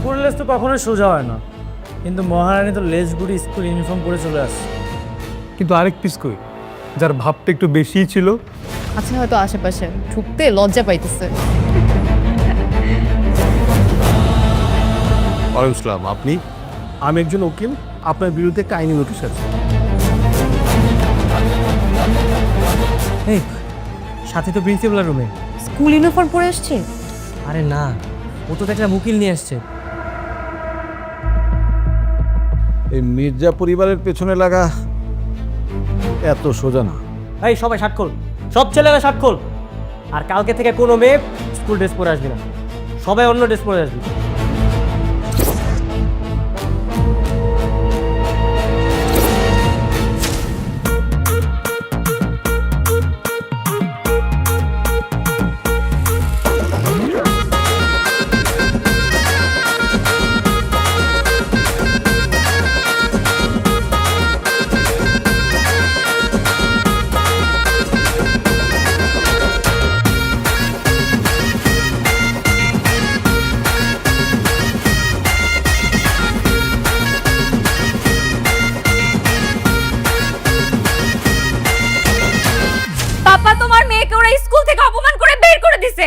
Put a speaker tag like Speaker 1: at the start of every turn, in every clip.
Speaker 1: কুকুর লেজ তো কখনোই সোজা হয় না, কিন্তু মহারানী তো লেজ গুড়ি স্কুল ইউনিফর্ম পরে চলে আসছে।
Speaker 2: কিন্তু আরেক পিস কই, যার ভাবটা একটু বেশিই ছিল।
Speaker 3: আচ্ছা, হয়তো আশেপাশে ঢুকতে লজ্জা পাইতেছে।
Speaker 4: ওয়ালাইকুম আসসালাম। আপনি?
Speaker 2: আমি একজন উকিল, আপনার বিরুদ্ধে একটা আইনি নোটিশ আছে।
Speaker 1: এই সাথে তো প্রিন্সিপালের রুমে।
Speaker 3: স্কুল ইউনিফর্ম পরে আসছে?
Speaker 1: আরে না, ও তো দেখলাম উকিল নিয়ে আসছে।
Speaker 4: এই মির্জা পরিবারের পেছনে লাগা এত সোজা না।
Speaker 1: এই সবাই শার্ট খোল, সব ছেলেরা শার্ট খোল। আর কালকে থেকে কোনো মেয়ে স্কুল ড্রেস পরে আসবে না, সবাই অন্য ড্রেস পরে আসবে।
Speaker 3: পাপা, তোমার মেয়েকে ওরা স্কুল থেকে অপমান করে বের করে দিছে।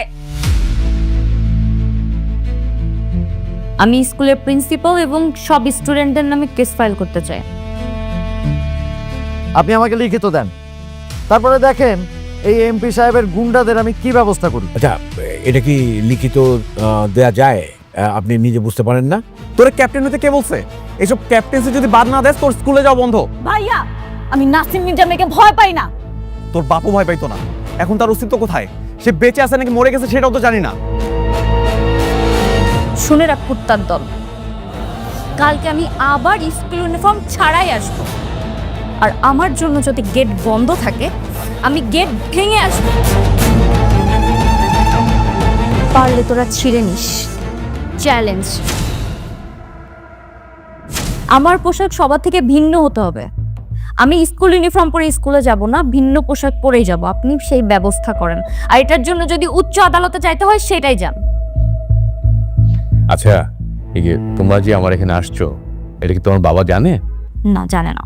Speaker 3: আমি স্কুলের প্রিন্সিপাল এবং সব স্টুডেন্টদের নামে কেস ফাইল করতে চাই।
Speaker 5: আপনি আমাকে লিখিত দেন, তারপরে দেখেন এই এমপি সাহেবের গুন্ডাদের আমি কি ব্যবস্থা করি।
Speaker 6: আচ্ছা, এটা কি লিখিত দেয়া যায়? আপনি নিজে বুঝতে পারেন না?
Speaker 7: তোর ক্যাপ্টেন হতে কে বলছে? এইসব ক্যাপ্টেন্সি যদি বাদ না দেস তোর স্কুলে যাওয়া বন্ধ।
Speaker 3: ভাইয়া, আমি নাসিম মির্জা মেয়েকে ভয় পাই না।
Speaker 7: তোর বাপও ভয় পাইতো না, এখন তার অস্তিত্ব কোথায়? সে বেঁচে আছে নাকি মরে গেছে সেটাও তো জানি না।
Speaker 3: শুনে রাখ কুত্তার দল, কালকে আমি আবার স্কুল ইউনিফর্ম ছাড়াই আসবো। আর আমার জন্য যদি গেট বন্ধ থাকে, আমি গেট ভেঙে আসবো। পারলে তোরা ছিঁড়ে নিস। চ্যালেঞ্জ। আমার পোশাক সবার থেকে ভিন্ন হতে হবে। আমি স্কুল ইউনিফর্ম পরে স্কুলে যাব না, ভিন্ন পোশাক পরেই যাব। আপনি সেই ব্যবস্থা করেন। আর এটার জন্য যদি উচ্চ আদালতে যাইতে হয় সেটাই যান।
Speaker 6: আচ্ছা, এই যে তোমরা যে আমার এখানে আসছো, এটা কি তোমার বাবা জানে?
Speaker 3: না, জানে না।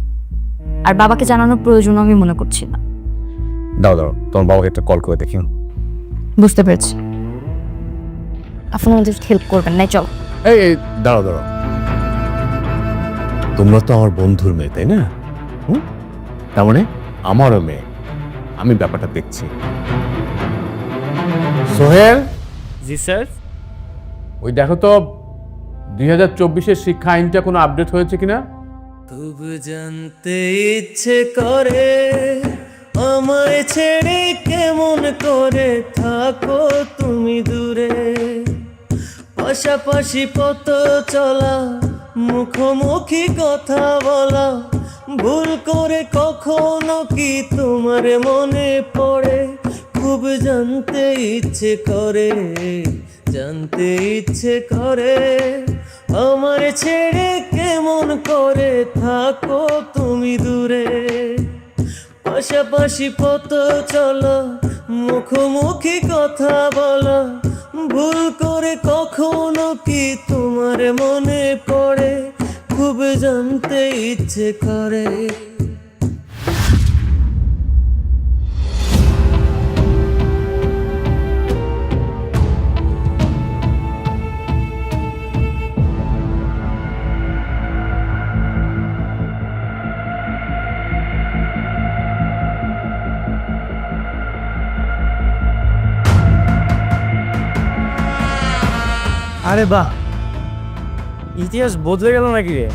Speaker 3: আর বাবাকে জানানোর প্রয়োজন আমি মনে করছি না।
Speaker 6: দাও দাও, তোমার বাবাকে একটা কল করে দেখি।
Speaker 3: বুঝতে পেরেছি, আপনি আমাদের হেল্প করবেন না। চল।
Speaker 6: এই এই দাঁড়াও দাঁড়াও, তোমরা তো আমার বন্ধুর মেয়ে, তাই না? তার মানে আমারও মেয়ে। আমি ব্যাপারটা দেখছি। সোহেল,
Speaker 1: জি স্যার।
Speaker 6: ওই দেখো তো 2024-এর শিক্ষা আইনটা কোনো আপডেট হয়েছে কিনা?
Speaker 8: তবু জানতে ইচ্ছে করে আমায় ছেড়ে কেমন করে থাকো তুমি দূরে, পাশাপাশি পথ চলা, মুখোমুখি কথা বলা, ভুল করে কখনো কি তোমার মনে পড়ে? খুব জানতে ইচ্ছে করে, জানতে ইচ্ছে করে আমার ছেড়ে কেমন করে থাকো তুমি দূরে, পাশাপাশি পথ চলা, মুখোমুখি কথা বলা, ভুল করে কখনো কি তোমার মনে পড়ে? খুব জানতে ইচ্ছে করে।
Speaker 1: আরে বাহ, ইতিহাস বদলে গেল নাকি রে?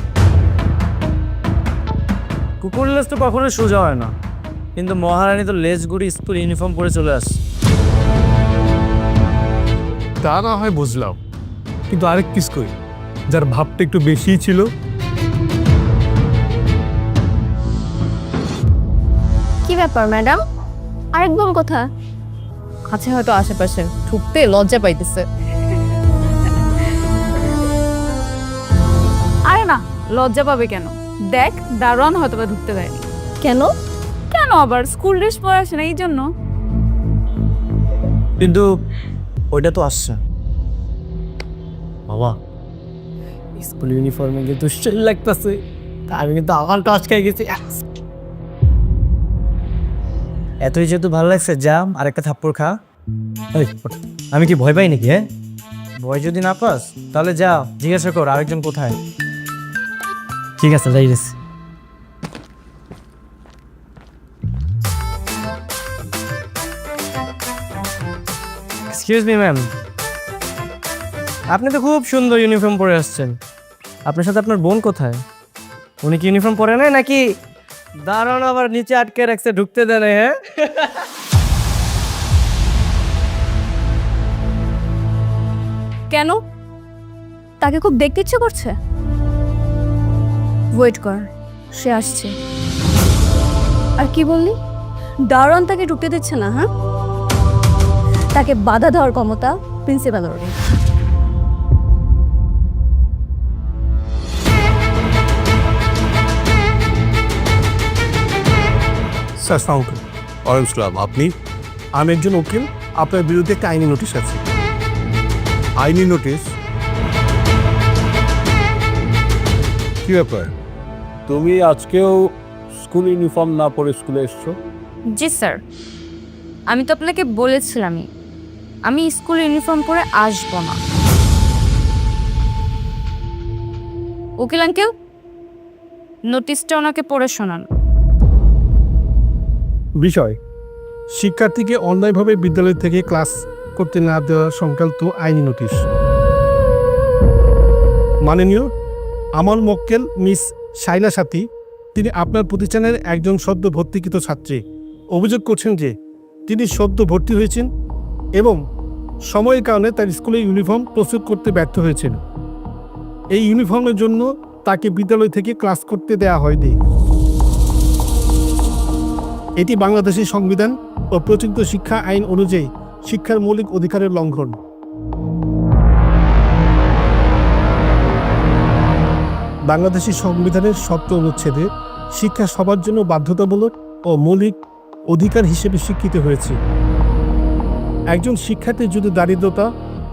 Speaker 1: কুকুর লেজ তো কখনোই সোজা হয় না, কিন্তু মহারানী তো লেজ গুড়ি স্কুল ইউনিফর্ম পরে চলে আসছে।
Speaker 2: তা না হয় বুঝলাম, কিন্তু আরেক পিস কই, যার ভাবটা একটু বেশিই ছিল।
Speaker 3: কি ব্যাপার ম্যাডাম, আরেক বোন কোথা? আছে হয়তো আশেপাশে, ঢুকতে লজ্জা পাইতেছে। আরে না, লজ্জা পাবে কেন? দেখ, দারোয়ান হয়তো বা ঢুকতে দেয়নি। কেন? কেন আবার? স্কুল ড্রেস পরে আসে না এই জন্য।
Speaker 1: কিন্তু ওইটা তো আসছে। বাবা, স্কুল ইউনিফর্মে কিন্তু সেই লাগতেছে, আমি কিন্তু আমার কাজ খাই গেছি। এতই যেহেতু ভালো লাগছে, জাম আর একটা থাপ্পড় খা। এই, ওঠ। আমি কি ভয় পাই নাকি? হ্যাঁ, ভয় যদি না পাস তাহলে যা জিজ্ঞাসা কর আরেকজন কোথায়। ঠিক আছে, যাই রেস। এক্সকিউজ মি ম্যাম, আপনি তো খুব সুন্দর ইউনিফর্ম পরে আসছেন। আপনার সাথে আপনার বোন কোথায়? উনি কি ইউনিফর্ম পরে নাই নাকি দাঁড়ানো আবার নিচে আটকে রাখছে, ঢুকতে দেয় না? হ্যাঁ,
Speaker 3: কেন? তাকে খুব দেখতে ইচ্ছে করছে? ওয়েট কর, সে আসছে। আর কি বললি? দারোয়ান তাকে ঢুকতে দিচ্ছে না? হ্যাঁ, তাকে বাধা দেওয়ার ক্ষমতা প্রিন্সিপালের।
Speaker 2: স্যার সাউন্ড
Speaker 6: ওয়ালাইকুম আসসালাম। আপনি?
Speaker 2: আমি একজন উকিল, আপনার বিরুদ্ধে একটা আইনি নোটিশ আছে।
Speaker 6: আইনি নোটিশ? কি ব্যাপার, তুমি আজকেও স্কুল ইউনিফর্ম না পরে স্কুলে এসছো?
Speaker 3: জি স্যার, আমি তো আপনাকে বলেছিলামই আমি স্কুল ইউনিফর্ম পরে আসবো না। উকিল আঙ্কেল, নোটিশটা ওনাকে পড়ে শোনান।
Speaker 2: বিষয়, শিক্ষার্থীকে অন্যায়ভাবে বিদ্যালয় থেকে ক্লাস করতে না দেওয়া সংক্রান্ত আইনি নোটিশ। মাননীয়, আমার মক্কেল মিস শাইলা সাথী, তিনি আপনার প্রতিষ্ঠানের একজন সদ্য ভর্তিকৃত ছাত্রী। অভিযোগ করছেন যে তিনি সদ্য ভর্তি হয়েছেন এবং সময়ের কারণে তার স্কুলে ইউনিফর্ম প্রস্তুত করতে ব্যর্থ হয়েছেন। এই ইউনিফর্মের জন্য তাকে বিদ্যালয় থেকে ক্লাস করতে দেওয়া হয়নি। এটি বাংলাদেশের সংবিধান ও প্রচলিত শিক্ষা আইন অনুযায়ী শিক্ষার মৌলিক অধিকারের লঙ্ঘন। বাংলাদেশের সংবিধানের 7 অনুচ্ছেদে শিক্ষা সবার জন্য বাধ্যতামূলক ও মৌলিক অধিকার হিসেবে স্বীকৃত হয়েছে। একজন শিক্ষার্থী যদি দারিদ্রতা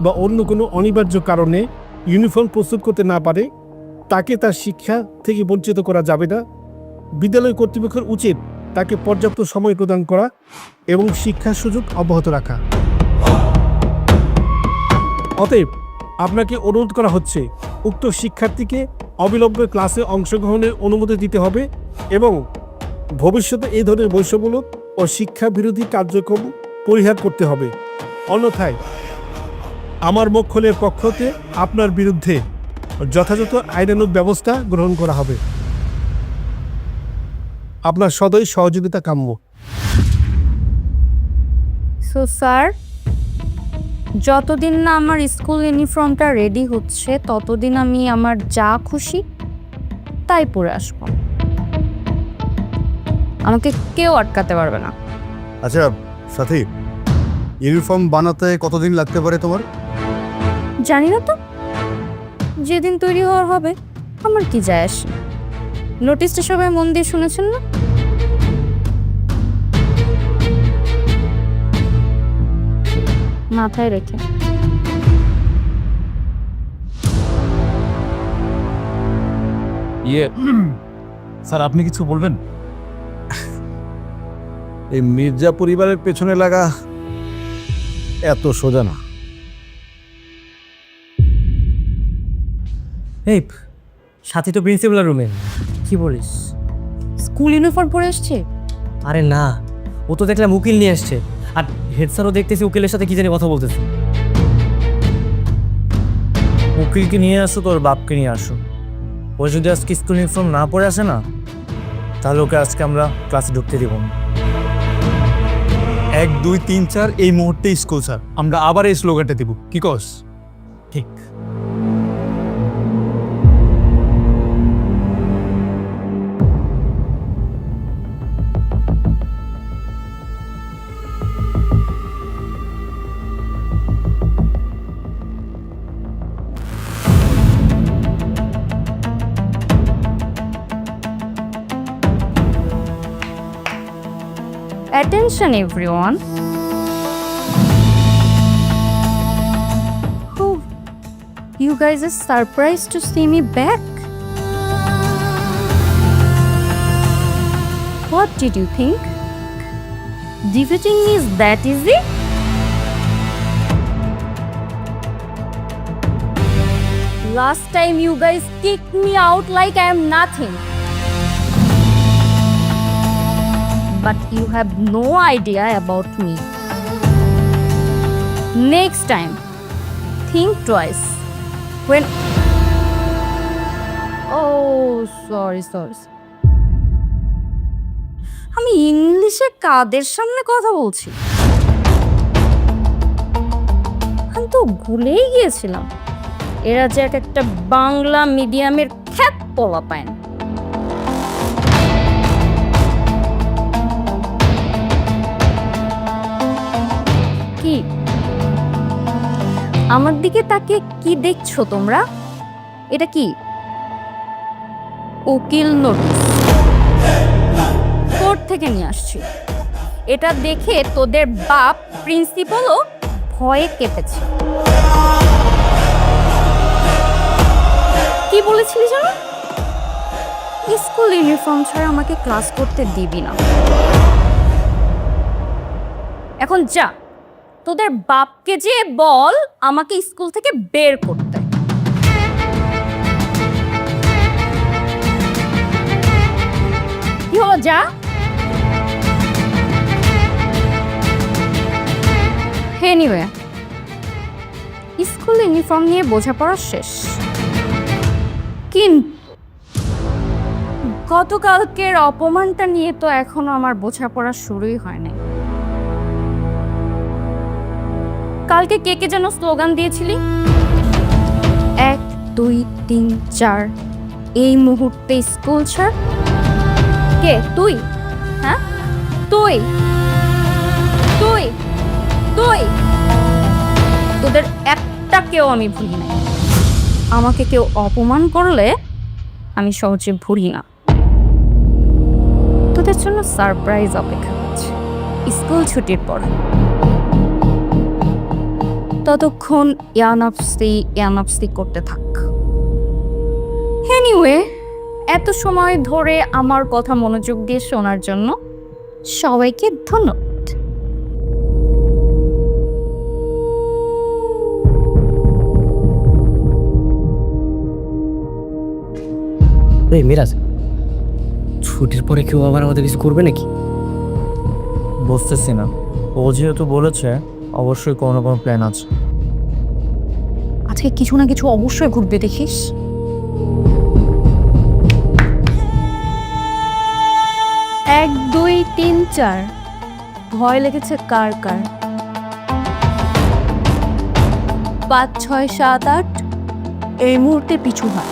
Speaker 2: বা অন্য কোনো অনিবার্য কারণে ইউনিফর্ম প্রস্তুত করতে না পারে, তাকে তার শিক্ষা থেকে বঞ্চিত করা যাবে না। বিদ্যালয় কর্তৃপক্ষের উচিত তাকে পর্যাপ্ত সময় প্রদান করা এবং শিক্ষার সুযোগ অব্যাহত রাখা। অতএব আপনাকে অনুরোধ করা হচ্ছে উক্ত শিক্ষার্থীকে অবিলম্বে ক্লাসে অংশগ্রহণের অনুমতি দিতে হবে এবং ভবিষ্যতে এই ধরনের বৈষম্যমূলক ও শিক্ষা বিরোধী কার্যক্রম পরিহার করতে হবে। অন্যথায় আমার মক্কেলের পক্ষ হতে আপনার বিরুদ্ধে যথাযথ আইনানুগ ব্যবস্থা গ্রহণ করা হবে। আপনার সদয় সহযোগিতা কাম্য।
Speaker 3: সো স্যার, যতদিন না আমার স্কুল ইউনিফর্মটা রেডি হচ্ছে ততদিন আমি আমার যা খুশি তাই পরে আসবো। আমাকে কেউ আটকাতে পারবে না।
Speaker 4: আচ্ছা সাথী, ইউনিফর্ম বানাতে কতদিন লাগতে পারে তোমার?
Speaker 3: জানি না তো, যেদিন তৈরি হওয়ার হবে আমার কি যায় আসে। নোটিশটা সবাই মন দিয়ে শুনেছেন না? মাথায় রেখে।
Speaker 7: স্যার, আপনি কিছু বলবেন?
Speaker 4: এই মির্জা পরিবারের পেছনে লাগা এত সোজা না।
Speaker 1: এই সাথী তো প্রিন্সিপালের রুমে, কি বলিস?
Speaker 3: স্কুল ইউনিফর্ম পরে আসছে?
Speaker 1: আরে না, ও তো দেখলাম উকিল নিয়ে আসছে, আর হেড স্যারও দেখতেছি উকিলের সাথে কি জানি কথা বলতেছে। উকিলকে নিয়ে আসো, তোর বাপকে নিয়ে আসো। ও যদি আজকে স্কুল ইউনিফর্ম না পরে আসে না, তাহলে ওকে আজকে আমরা ক্লাসে ঢুকতে দিব না।
Speaker 2: 1, 2, 3, 4 এই মুহূর্তে স্কুল স্যার। আমরা আবার এই স্লোগানটা দিব, কি কস?
Speaker 1: ঠিক।
Speaker 3: Attention everyone. You guys are surprised to see me back? What did you think? Defeating me is that easy? Last time you guys kicked me out like I am nothing. But you have no idea about me. Next time, think twice. When... Oh, sorry. আমি ইংলিশে কাদের সামনে কথা বলছি? আমি তো ভুলেই গিয়েছিলাম এরা যে একটা বাংলা মিডিয়ামের খ্যাত পোলাপাইন। কি আমার দিকে তাকিয়ে কি দেখছো তোমরা? এটা কি উকিল নোটিশ কোর্ট থেকে নিয়ে আসছি। এটা দেখে তোদের বাপ প্রিন্সিপালও ভয়ে কেঁপেছে। কি বলেছিলি জানো? স্কুল ইউনিফর্ম ছাড়া আমাকে ক্লাস করতে দিবি না। এখন যা তোদের বাপকে যে বল আমাকে স্কুল থেকে বের করতে। কি হলো, যা। এনিওয়ে, স্কুল ইউনিফর্ম নিয়ে বোঝাপড়া শেষ, কিন্তু গতকালকের অপমানটা নিয়ে তো এখনো আমার বোঝাপড়া শুরুই হয়নি। কালকে কে কে যেন স্লোগান দিয়েছিলি? 1 2 3 4 এই মুহূর্তে স্কুল ছাড়। কে তুই? হ্যাঁ তুই তুই তুই তোদের একটা কেউ আমি ভুলি না। আমাকে কেউ অপমান করলে আমি সহজে ভুলি না। তোদের জন্য সারপ্রাইজ অপেক্ষা করছে স্কুল ছুটির পর। ততক্ষণ ইয়ানাফসি করতে থাক। এনিওয়ে, এত সময় ধরে আমার কথা মনোযোগ দিয়ে শোনার জন্য সবাইকে ধন্যবাদ।
Speaker 1: এই মিরাজ, ছুটির পরে কেউ আবার আমাদের কিছু করবে নাকি? বুঝতেছি না। ও যেহেতু বলেছে অবশ্যই কোনো না কোনো প্ল্যান আছে।
Speaker 3: আজকে কিছু না কিছু অবশ্যই ঘটবে, দেখিস। 1 2 3 4 ভয় লেগেছে কার কার? 5 6 7 8 এই মুহূর্তে পিছু হাত।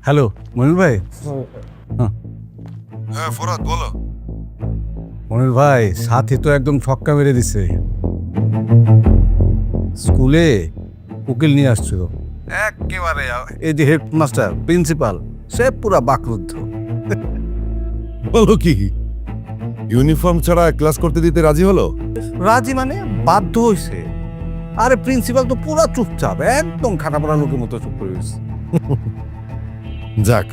Speaker 4: হ্যালো মনির ভাই।
Speaker 6: হ্যাঁ ফরাদ বলো।
Speaker 4: মনির ভাই, সাথী তো একদম ছক্কা মেরে দিছে। স্কুলে উকিল নিয়ে আসছিল একেবারে, এই যে হেডমাস্টার প্রিন্সিপাল সে পুরা বাকরুদ্ধ।
Speaker 6: বলো কি, ইউনিফর্ম ছাড়া ক্লাস করতে দিতে রাজি হলো?
Speaker 4: রাজি মানে বাধ্য হয়েছে। আরে প্রিন্সিপাল তো পুরা চুপচাপ, একদম খাটা পড়া লোকের মতো চুপ করে গেছে।
Speaker 6: যাক,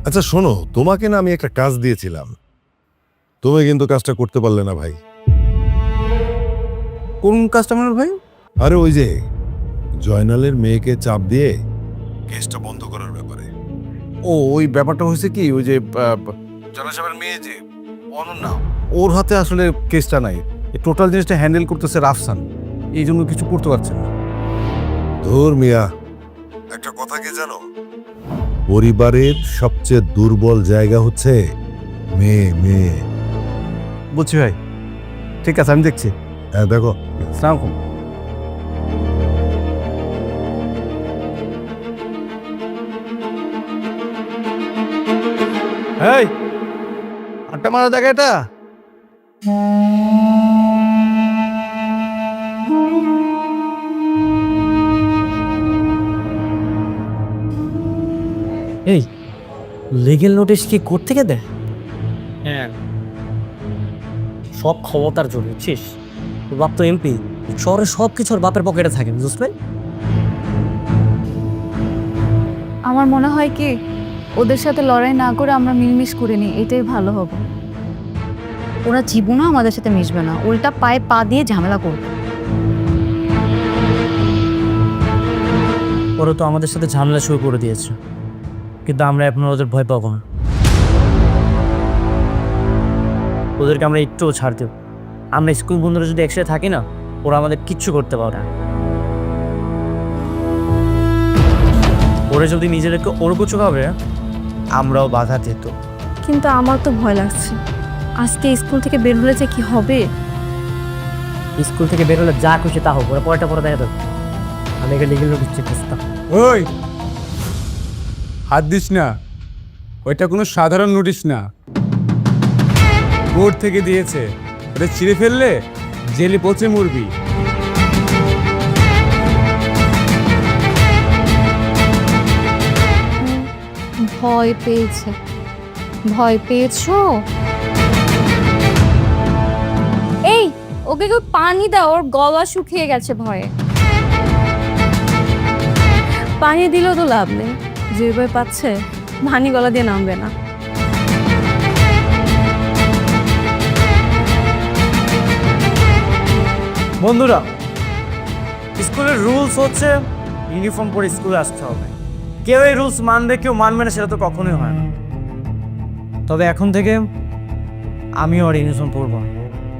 Speaker 6: আচ্ছা শোনো, তোমাকে না আমি একটা কাজ দিয়েছিলাম, তুমি কিন্তু কাজটা করতে পারলে না ভাই।
Speaker 4: কোন কাজটা মনির ভাই?
Speaker 6: আরে ওই যে জয়নালের মেয়েকে চাপ দিয়ে কেসটা বন্ধ করার ব্যাপারে।
Speaker 4: ও ওই ব্যাপারটা হয়েছে কি, ওই যে জানা সাহেবের মেয়ে যে অনন্যা, ওর হাতে আসলে কেসটা নাই। এই টোটাল জিনিসটা হ্যান্ডেল করতেছে রাফসান, এই জন্য কিছু করতে পারছেন না।
Speaker 6: ধুর মিয়া, একটা কথা কি জানো, পরিবারের সবচেয়ে দুর্বল জায়গা হচ্ছে মেয়ে। মেয়ে
Speaker 4: বুঝছি ভাই, ঠিক আছে আমি দেখছি।
Speaker 6: হ্যাঁ দেখো।
Speaker 4: আসসালামু আলাইকুম। এই আটটা মারা জায়গা এটা।
Speaker 1: এই লিগেল নোটিশ কি কোর্ট থেকে দেয়? হ্যাঁ, সব ক্ষমতার জন্য, বুঝছিস? তোর বাপ তো এমপি, শহরে সব কিছু ওর বাপের পকেটে থাকে, বুঝলেন?
Speaker 3: আমার মনে হয় কি ওদের সাথে লড়াই না করে আমরা মিলমিশ করে নিই, এটাই ভালো হবে। ওরা জীবনও আমাদের সাথে মিশবে না, উল্টা পায়ে পা দিয়ে ঝামেলা করবে।
Speaker 1: ওরা তো আমাদের সাথে ঝামেলা শুরু করে দিয়েছে, কিন্তু আমরা এখন ওদের ভয় পাবো না। ওদেরকে আমরা একটুও ছাড় দেব। আমরা স্কুল বন্ধুরা যদি একসাথে থাকি না, ওরা আমাদের কিচ্ছু করতে পারে না। ওরা যদি নিজেদেরকে ওর কিছু খাবে, আমরাও বাধা দিত।
Speaker 3: কিন্তু আমার তো ভয় লাগছে, আজকে স্কুল থেকে বের হলে যে কি হবে।
Speaker 1: স্কুল থেকে বেরোলে যা খুশি তা হোক, ওরা পরে দেখা দেবে। আমি একে লিগেল নোটিশ চেক করতাম।
Speaker 9: ওই হাত দিস না, ওইটা কোনো সাধারণ নোটিশ না, কোর্ট থেকে দিয়েছে। এটা ছিঁড়ে ফেললে জেলে পচে মরবি।
Speaker 3: ভয় পেয়েছে, ভয় পেয়েছো? এই ওকে কেউ পানি দাও, ওর গলা শুকিয়ে গেছে ভয়ে। পানি দিলেও তো লাভ নেই, যে ভয় পাচ্ছে পানি গলা দিয়ে নামবে না।
Speaker 1: বন্ধুরা, স্কুলের রুলস হচ্ছে ইউনিফর্ম পরে স্কুলে আসতে হবে। কেউ এই রুলস মানবে, কেউ মানবে না, সেটা তো কখনোই হয় না। তবে এখন থেকে আমিও আর ইউনিফর্ম পরবো না।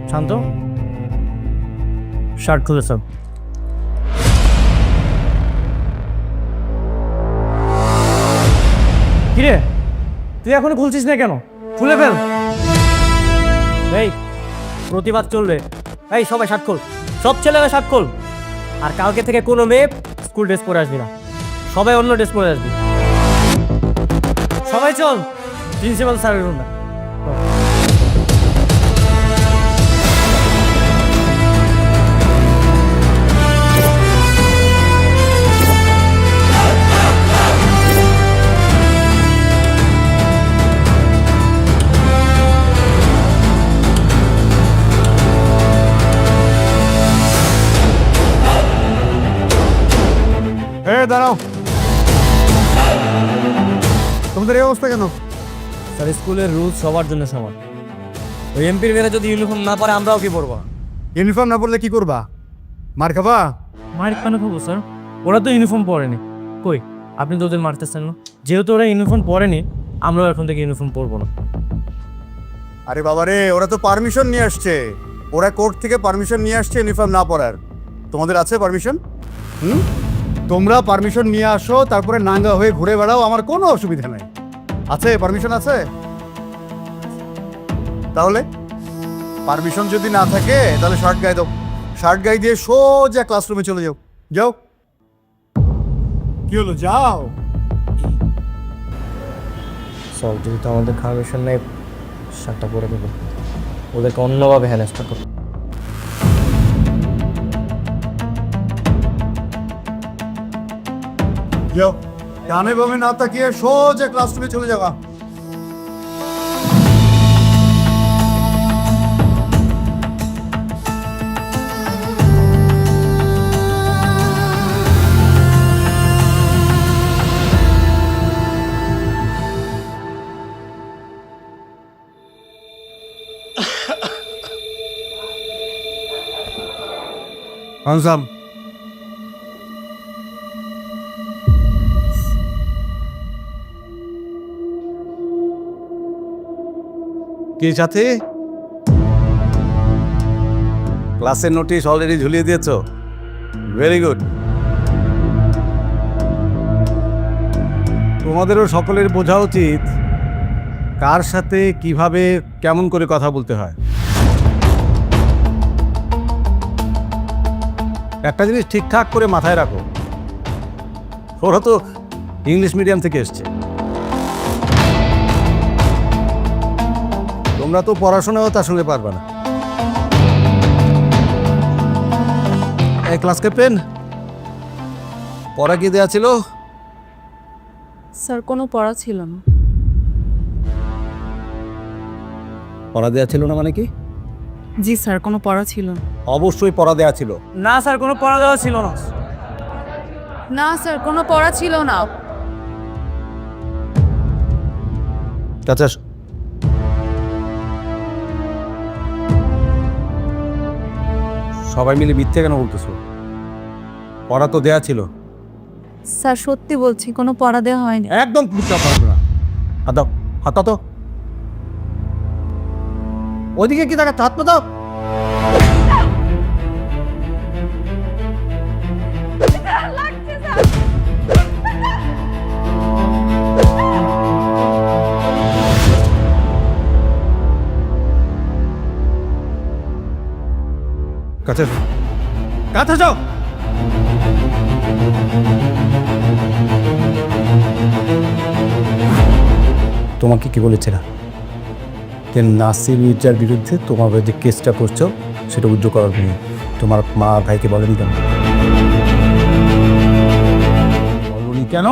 Speaker 1: শান্ত, শার্ট খুলে সব। কিরে, তুই এখনো খুলছিস না কেন? খুলে ফেল। এই প্রতিবাদ চলবে। এই সবাই শার্ট খোল, সব ছেলেরা শার্ট খোল। আর কালকে থেকে কোনো মেয়ে স্কুল ড্রেস পরে আসবি না, সবাই অন্য ড্রেস পরে আসবি। সবাই চল প্রিন্সিপাল স্যারের রুমে।
Speaker 9: দাঁড়াও, তোমাদের এই অবস্থা কেন?
Speaker 1: স্যার, স্কুলের রুলস সবার জন্য সমান। ওই এমপির মেয়েরা যদি ইউনিফর্ম না পরে আমরাও কি পরবো?
Speaker 9: ইউনিফর্ম না পরলে কি করবা? মার খাবা?
Speaker 1: মায়ের কেন খাবো স্যার? ওরা তো ইউনিফর্ম পরেনি। কই, আপনি তো ওদের মারতেছেন না? যেহেতু ওরা ইউনিফর্ম পরেনি, আমরাও এখন থেকে ইউনিফর্ম পরবো না।
Speaker 9: আরে বাবা রে, ওরা তো পারমিশন নিয়ে আসছে, ওরা কোর্ট থেকে পারমিশন নিয়ে আসছে ইউনিফর্ম না পরার। তোমাদের আছে পারমিশন? তোমরা পারমিশন নিয়ে আসো, তারপরে নাঙ্গা হয়ে ঘুরে বেড়াও, আমার কোনো অসুবিধা নাই। আছে পারমিশন আছে? তাহলে পারমিশন যদি না থাকে তাহলে শার্ট গায়ে দাও, শার্ট গায়ে দিয়ে সোজা ক্লাসরুমে চলে যাও। যাও। কি হলো, যাও।
Speaker 1: স্যার, যদি তো আমাদের পারমিশন নেই, শার্টটা পরে দেবো। ওদেরকে অন্যভাবে হ্যারাসটা করবো।
Speaker 9: যাও, ডানে বামে না তাকিয়ে সোজা ক্লাসরুমে চলে যাওয়া।
Speaker 4: হানসাম, কি সাথে ক্লাসের নোটিশ অলরেডি ঝুলিয়ে দিয়েছ? Very good. তোমাদেরও সকলের বোঝা উচিত কার সাথে কিভাবে কেমন করে কথা বলতে হয়। একটা জিনিস ঠিকঠাক করে মাথায় রাখো, ওরা তো ইংলিশ মিডিয়াম থেকে এসছে, তোমরা তো পড়াশোনাও তার সঙ্গে পারবে না। এই ক্লাস ক্যাপ্টেন, পড়া কি দেওয়া ছিল?
Speaker 3: স্যার কোনো পড়া ছিল না।
Speaker 4: পড়া দেওয়া ছিল না মানে কি?
Speaker 10: জি স্যার, কোনো পড়া ছিল না।
Speaker 4: অবশ্যই পড়া দেওয়া ছিল।
Speaker 1: না স্যার, কোনো পড়া দেওয়া ছিল না।
Speaker 10: না স্যার, কোনো পড়া ছিল না।
Speaker 4: কাছে আসো। সবাই মিলে মিথ্যে কেন বলতেছো? পড়া তো দেয়া ছিল।
Speaker 10: স্যার সত্যি বলছি, কোনো পড়া দেওয়া হয়নি।
Speaker 4: একদম মিথ্যা পারবে না। হাত দাও, হাত তো। ওদিকে কি দেখা, হাত দাও। কাছে এসো। কাছে যাও। তোমাকে কি বলেছিলাম যে নাসির মির্জার বিরুদ্ধে তোমার যে কেসটা করছো সেটা উদ্যোগ করার জন্য? তোমার মা আর ভাইকে বলেনি কেন? বলনি কেন?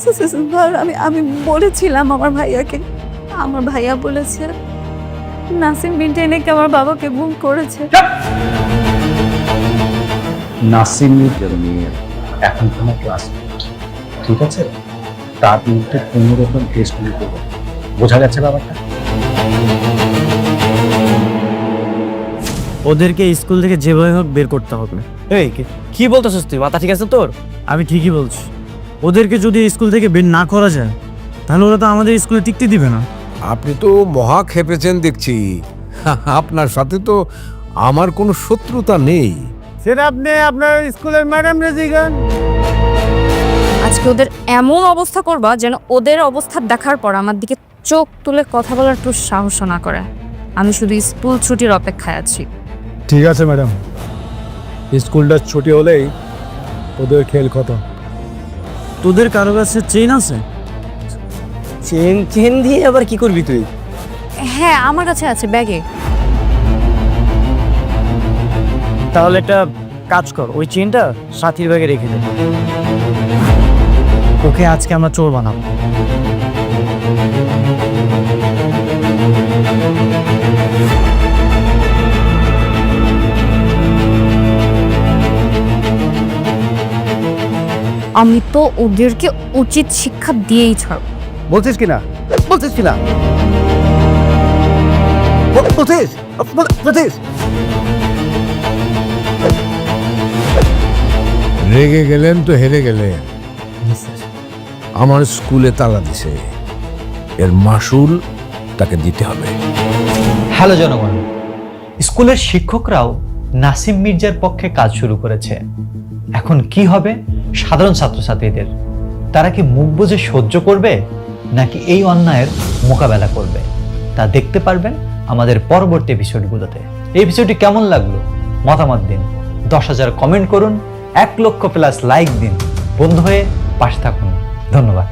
Speaker 10: স্যার আমি বলেছিলাম আমার ভাইয়াকে। আমার ভাইয়া বলেছে নাসিম বিনতে নাকি আমার বাবাকে গুম করেছে।
Speaker 6: নাসিম মির্জার মেয়ে এখন তোমার ক্লাস, ঠিক আছে? তার মধ্যে কোনো রকম টেস্ট নিয়ে করবো, বোঝা গেছে ব্যাপারটা?
Speaker 1: ওদেরকে স্কুল থেকে যেভাবে হোক বের করতে হবে।
Speaker 5: এই কি বলতেছিস তুই? মাথা ঠিক আছে তোর?
Speaker 1: আমি ঠিকই বলছি। ওদেরকে যদি স্কুল থেকে বের না করা যায় তাহলে ওরা তো আমাদের স্কুলে টিকতে দিবে না।
Speaker 11: আপনি তো মহা খেপেছেন দেখছি। আপনার সাথে তো আমার কোনো শত্রুতা নেই।
Speaker 2: সেটা আপনি আপনার স্কুলের ম্যাডাম রেজিগান।
Speaker 3: আজকে ওদের এমন অবস্থা করবা যেন ওদের অবস্থা দেখার পর আমার দিকে চোখ তুলে কথা বলার একটু সাহস না করে। আমি শুধু স্কুল ছুটির অপেক্ষায় আছি।
Speaker 2: ঠিক আছে ম্যাডাম, স্কুলটা ছুটি হলেই ওদের খেল খতম।
Speaker 1: তোদের কারো কাছে চেন আছে?
Speaker 5: চেন দিয়ে আবার কি করবি তুই?
Speaker 3: হ্যাঁ, আমার কাছে আছে ব্যাগে।
Speaker 1: তাহলে একটা কাজ কর, ওই চেনটা সাথীর ব্যাগে রেখে দে। ওকে আজকে আমরা চোর বানাবো।
Speaker 3: আমি তো ওদেরকে উচিত শিক্ষা দিয়েই ছাড়ব।
Speaker 4: বলছিস কিনা? বলছিস কিনা? বলছিস?
Speaker 11: রেগে গেলেন তো হেরে গেলেন। আমার স্কুলে তালা দিছে, এর মাসুল তাকে দিতে হবে।
Speaker 12: হ্যালো জনগণ, স্কুলের শিক্ষকরাও নাসিম মির্জার পক্ষে কাজ শুরু করেছে। এখন কি হবে সাধারণ ছাত্রছাত্রীদের? তারা কি মুখ বুজে সহ্য করবে নাকি এই অন্যায়ের মোকাবেলা করবে? তা দেখতে পারবেন আমাদের পরবর্তী এপিসোডগুলোতে। এই এপিসোডটি কেমন লাগলো মতামত দিন, 10,000 কমেন্ট করুন, 1 লক্ষ প্লাস লাইক দিন, বন্ধু হয়ে পাশে থাকুন। ধন্যবাদ।